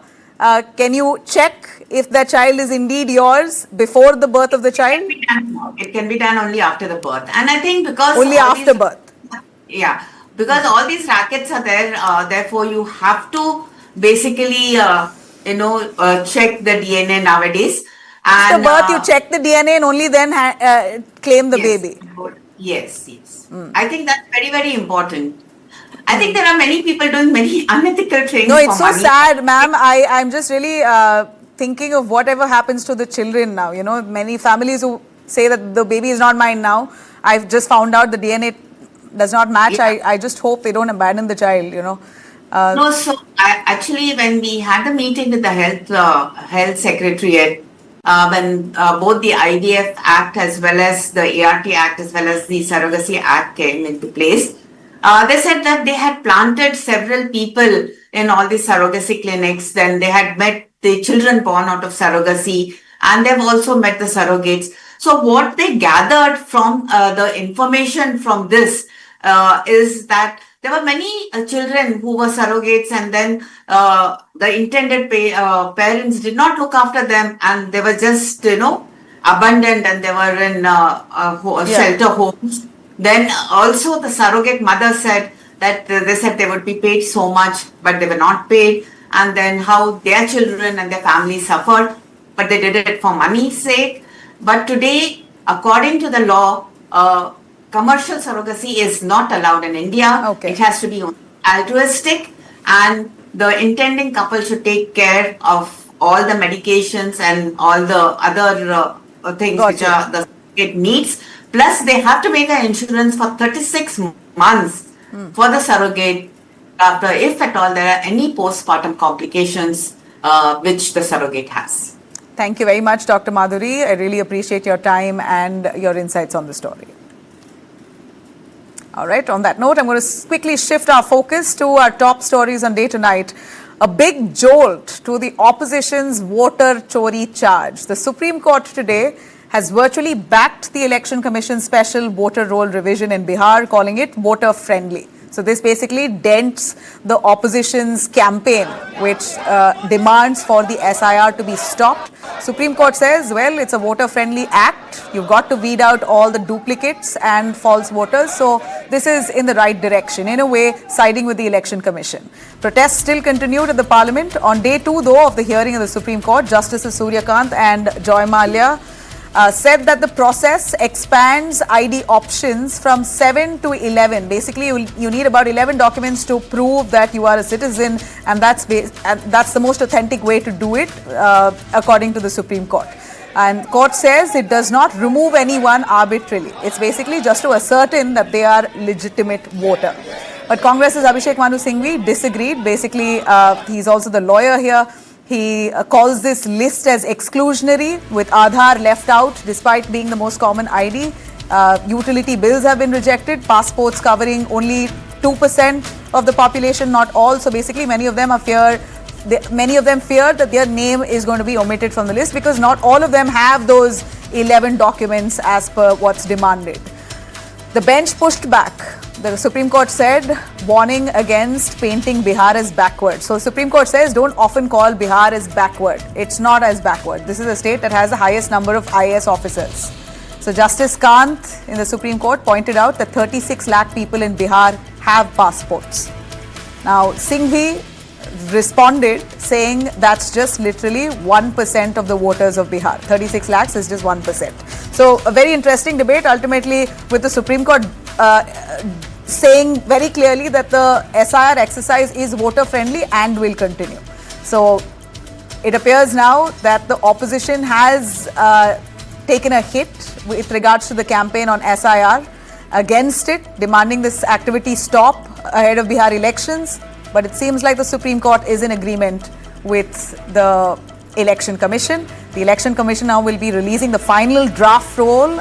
can you check if that child is indeed yours before the birth of the child? It can be done only after the birth, and I think because only after birth. Yeah, because all these rackets are there. Therefore, you have to basically, check the DNA nowadays. After birth, you check the DNA and only then claim the baby. Yes. I think that's very, very important. I think there are many people doing many unethical things. No, it's so sad, ma'am. I'm just really thinking of whatever happens to the children now. Many families who say that the baby is not mine now. I've just found out the DNA does not match. Yeah. I just hope they don't abandon the child, No, so actually when we had the meeting with the health secretariat, when both the IVF Act as well as the ART Act as well as the Surrogacy Act came into place, they said that they had planted several people in all the surrogacy clinics. Then they had met the children born out of surrogacy, and they've also met the surrogates. So what they gathered from the information from this is that there were many children who were surrogates, and then the intended parents did not look after them, and they were just, abandoned, and they were in shelter homes. Then also the surrogate mother said that they said they would be paid so much, but they were not paid. And then how their children and their families suffered, but they did it for money's sake. But today, according to the law, commercial surrogacy is not allowed in India. Okay. It has to be altruistic, and the intending couple should take care of all the medications and all the other things which are the surrogate needs. Plus, they have to make an insurance for 36 months for the surrogate after, if at all there are any postpartum complications which the surrogate has. Thank you very much, Dr. Madhuri. I really appreciate your time and your insights on the story. All right, on that note, I'm going to quickly shift our focus to our top stories on Day Tonight. A big jolt to the opposition's voter chori charge. The Supreme Court today has virtually backed the Election Commission's special voter roll revision in Bihar, calling it voter friendly. So this basically dents the opposition's campaign, which demands for the SIR to be stopped. Supreme Court says, well, it's a voter-friendly act. You've got to weed out all the duplicates and false voters. So this is in the right direction, in a way, siding with the Election Commission. Protests still continued at the Parliament. On day 2, though, of the hearing of the Supreme Court, Justices Suryakant and Joy Mallya said that the process expands ID options from 7 to 11. Basically, you need about 11 documents to prove that you are a citizen, and that's the most authentic way to do it, according to the Supreme Court. And court says it does not remove anyone arbitrarily. It's basically just to ascertain that they are legitimate voter. But Congress's Abhishek Manu Singhvi disagreed. Basically, he's also the lawyer here. He calls this list as exclusionary, with Aadhaar left out despite being the most common ID. Utility bills have been rejected, passports covering only 2% of the population, not all. So basically, many of them fear that their name is going to be omitted from the list because not all of them have those 11 documents as per what's demanded. The bench pushed back. The Supreme Court said, warning against painting Bihar as backward. So Supreme Court says, don't often call Bihar as backward. It's not as backward. This is a state that has the highest number of IAS officers. So Justice Kant in the Supreme Court pointed out that 36 lakh people in Bihar have passports. Now, Singhvi responded saying that's just literally 1% of the voters of Bihar. 36 lakhs is just 1%. So a very interesting debate, ultimately with the Supreme Court saying very clearly that the SIR exercise is voter friendly and will continue. So it appears now that the opposition has taken a hit with regards to the campaign on SIR, against it, demanding this activity stop ahead of Bihar elections. But it seems like the Supreme Court is in agreement with the Election Commission. The Election Commission now will be releasing the final draft roll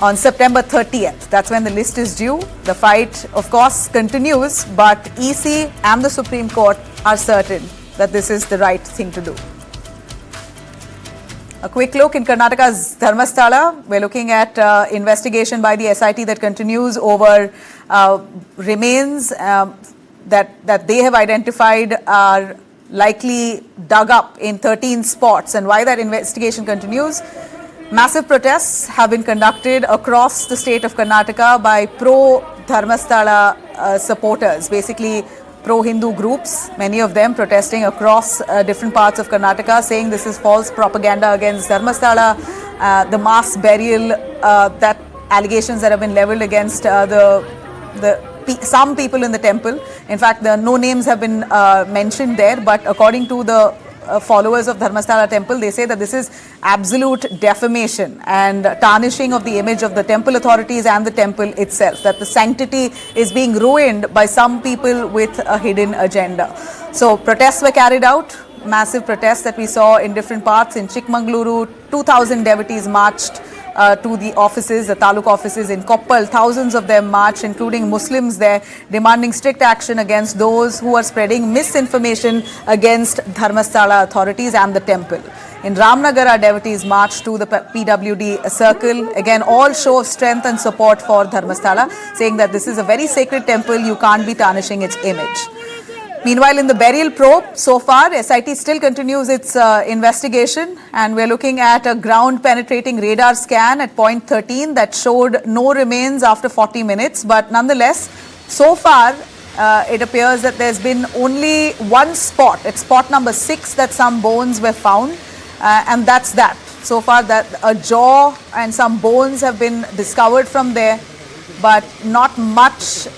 on September 30th. That's when the list is due. The fight, of course, continues, but EC and the Supreme Court are certain that this is the right thing to do. A quick look in Karnataka's Dharmasthala. We're looking at investigation by the SIT that continues over remains that they have identified are likely dug up in 13 spots. And why that investigation continues, massive protests have been conducted across the state of Karnataka by pro-Dharmasthala supporters, basically pro-Hindu groups, many of them protesting across different parts of Karnataka, saying this is false propaganda against Dharmasthala, the mass burial, that allegations that have been leveled against some people in the temple. In fact, no names have been mentioned there, but according to the followers of Dharmasthala temple, they say that this is absolute defamation and tarnishing of the image of the temple authorities and the temple itself, that the sanctity is being ruined by some people with a hidden agenda. So protests were carried out, massive protests that we saw in different parts. In Chikmagaluru, 2,000 devotees marched to the offices, the taluk offices in Koppal. Thousands of them marched, including Muslims there, demanding strict action against those who are spreading misinformation against Dharmasthala authorities and the temple. In Ramnagara, devotees marched to the PWD circle. Again, all show of strength and support for Dharmasthala, saying that this is a very sacred temple, you can't be tarnishing its image. Meanwhile, in the burial probe, so far, SIT still continues its investigation, and we're looking at a ground-penetrating radar scan at point 13 that showed no remains after 40 minutes. But nonetheless, so far, it appears that there's been only one spot, at spot number 6, that some bones were found, and that's that. So far, that a jaw and some bones have been discovered from there, but not much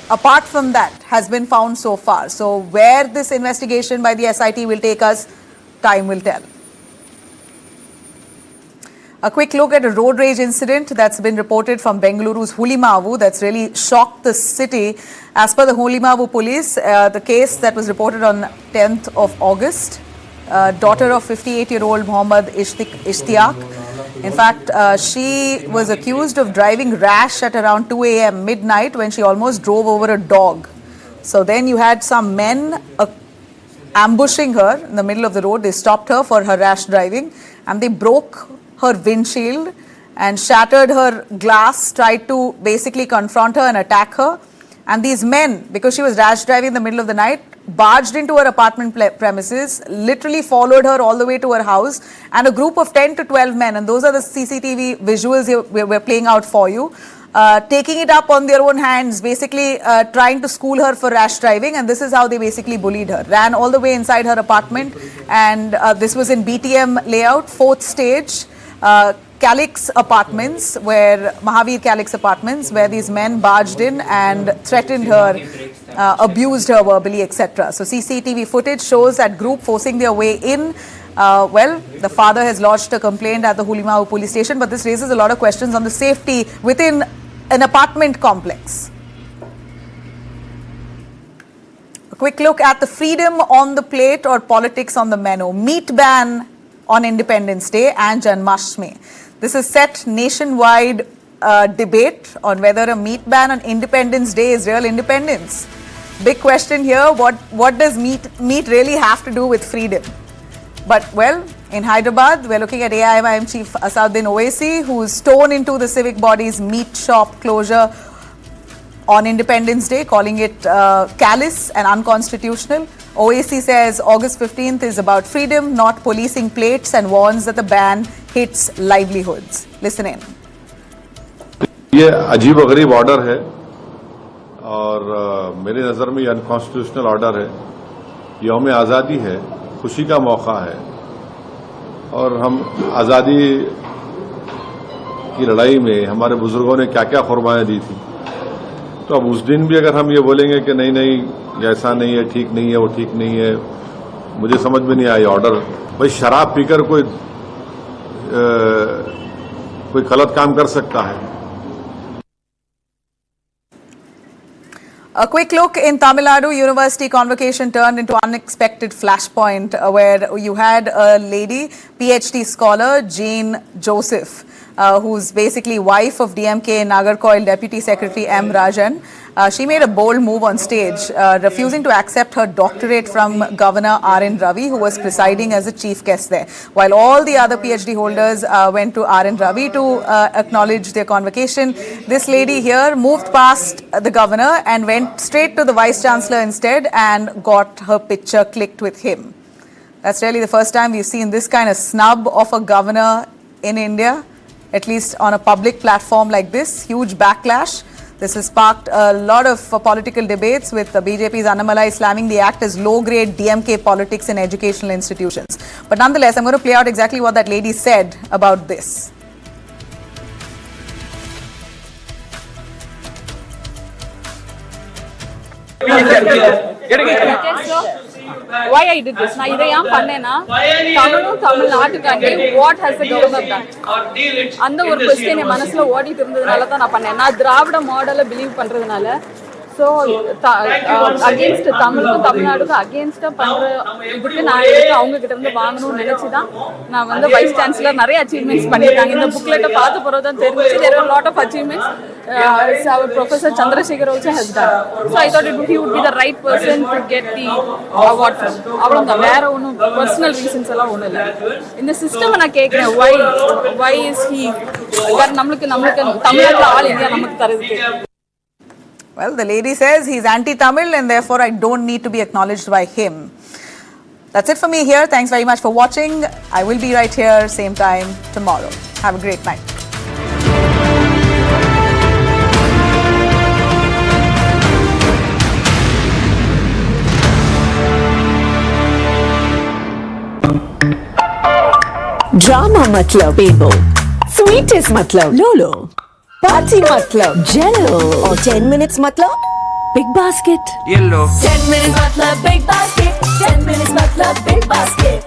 apart from that has been found so far. So where this investigation by the SIT will take us, time will tell. A quick look at a road rage incident that's been reported from Bengaluru's Hulimavu that's really shocked the city. As per the Hulimavu police, the case that was reported on 10th of August, daughter of 58-year-old Muhammad Ishtiaq. In fact, she was accused of driving rash at around 2 a.m. midnight when she almost drove over a dog. So then you had some men ambushing her in the middle of the road. They stopped her for her rash driving and they broke her windshield and shattered her glass, tried to basically confront her and attack her. And these men, because she was rash driving in the middle of the night, barged into her apartment premises, literally followed her all the way to her house, and a group of 10 to 12 men, and those are the CCTV visuals we're playing out for you, taking it up on their own hands, basically trying to school her for rash driving, and this is how they basically bullied her. Ran all the way inside her apartment, and this was in BTM layout, 4th stage, Calix Apartments, where Mahavir Calix Apartments, where these men barged in and threatened her, abused her verbally, etc. So CCTV footage shows that group forcing their way in. Well, the father has lodged a complaint at the Hulimau police station, but this raises a lot of questions on the safety within an apartment complex. A quick look at the freedom on the plate or politics on the menu. Meat ban on Independence Day and Janmashtami. This has set nationwide debate on whether a meat ban on Independence Day is real independence. Big question here, what does meat really have to do with freedom? But well, in Hyderabad, we're looking at AIMIM Chief Asaduddin Owaisi, who's torn into the civic body's meat shop closure on Independence Day, calling it callous and unconstitutional. Owaisi says August 15th is about freedom, not policing plates, and warns that the ban hits livelihoods. Listen in. ये अजीब गरीब order है और मेरी नज़र में ये unconstitutional order है। यौम आज़ादी है, खुशी का मौका है और हम आज़ादी की लड़ाई में हमारे बुजुर्गों ने क्या क्या कुर्बानियां दी थी। तो अब उस दिन भी अगर हम ये बोलेंगे कि नहीं नहीं ऐसा नहीं है, ठीक नहीं है, वो ठीक नहीं है, मुझे समझ में नहीं आया ऑर्डर। भाई शराब पीकर कोई गलत काम कर सकता है। A quick look in Tamil Nadu, University Convocation turned into unexpected flashpoint where you had a lady, PhD scholar, Jane Joseph, who's basically wife of DMK Nagarcoil Deputy Secretary M. Rajan. She made a bold move on stage, refusing to accept her doctorate from Governor R.N. Ravi, who was presiding as a chief guest there. While all the other PhD holders went to R.N. Ravi to acknowledge their convocation, this lady here moved past the governor and went straight to the vice chancellor instead and got her picture clicked with him. That's really the first time we've seen this kind of snub of a governor in India, at least on a public platform like this. Huge backlash. This has sparked a lot of political debates, with the BJP's Annamalai slamming the act as low-grade DMK politics in educational institutions. But nonetheless, I'm going to play out exactly what that lady said about this. Why I did this? What has the government done? And the question is, what is the model believe so against Tamil Nadu against இதுக்கு நான் எடுத்து அவங்க கிட்ட இருந்து வாங்கணும்னு நினைச்சு தான் நான் வந்து வைஸ் சான்சலர் நிறைய அச்சீவ்மெண்ட்ஸ் பண்ணிருக்காங்க. இந்த புக்லெட்டை பார்த்த பிறகு தான் தெரிஞ்சிச்சு there are a lot of achievements our professor Chandrasekhar also has done. So I thought he would be the right person to get the award from. அவ்வளவுதான், வேற ஒன்றும் பர்சனல் ரீசன்ஸ் எல்லாம் ஒன்றும் இல்லை. இந்த சிஸ்டம் நான் கேட்கிறேன், why is he நம்மளுக்கு தமிழ்நாட்டில் ஆல் இந்தியா நமக்கு தருது. Well, the lady says he's anti-Tamil and therefore I don't need to be acknowledged by him. That's it for me here. Thanks very much for watching. I will be right here, same time tomorrow. Have a great night. Drama matlab Bebo, sweetest matlab Lolo, party matlab Jello, or 10 minutes matlab Big Basket. Yellow. 10 minutes matlab Big Basket. 10 minutes matlab Big Basket.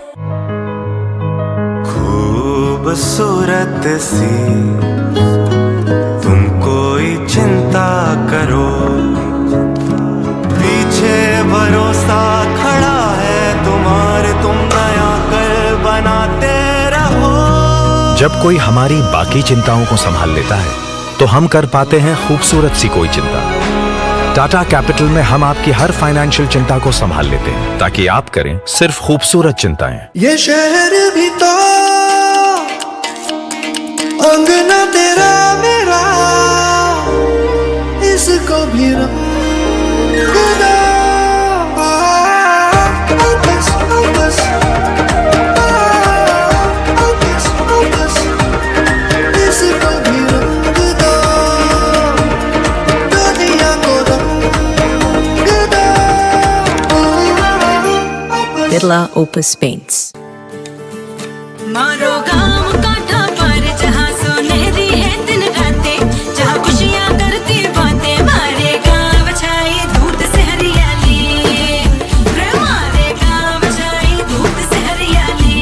खूबसूरत सी तुम कोई चिंता करो, पीछे भरोसा खड़ा है तुम्हारे, तुम नया कर बनाते रहो। जब कोई हमारी बाकी चिंताओं को संभाल लेता है तो हम कर पाते हैं खूबसूरत सी कोई चिंता। टाटा कैपिटल में हम आपकी हर फाइनेंशियल चिंता को संभाल लेते हैं ताकि आप करें सिर्फ खूबसूरत चिंताएं। ये शहर भी तो अंगना तेरा मेरा, इसको भी रंग दो। इसको भी रंग दो, दुनिया को रंग दो। Birla Opus Paints. मारो गाँव कांठा पर जहाँ सोनेरी है दिन रातें, जहाँ खुशियाँ करती बातें, मारे गाँव छाई धूप से हरियाली, मारे गाँव छाई धूप से हरियाली।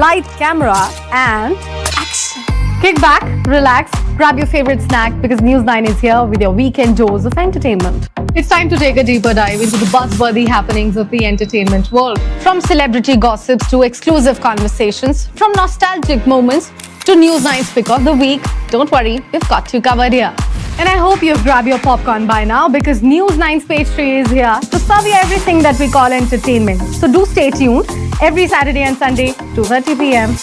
light, camera, and action. Kick back, relax, grab your favorite snack because News 9 is here with your weekend dose of entertainment. It's time to take a deeper dive into the buzzworthy happenings of the entertainment world. From celebrity gossips to exclusive conversations, from nostalgic moments to News 9's pick of the week, don't worry, we've got you covered here. And I hope you've grabbed your popcorn by now because News 9's page 3 is here to serve you everything that we call entertainment. So do stay tuned every Saturday and Sunday, 2:30 p.m.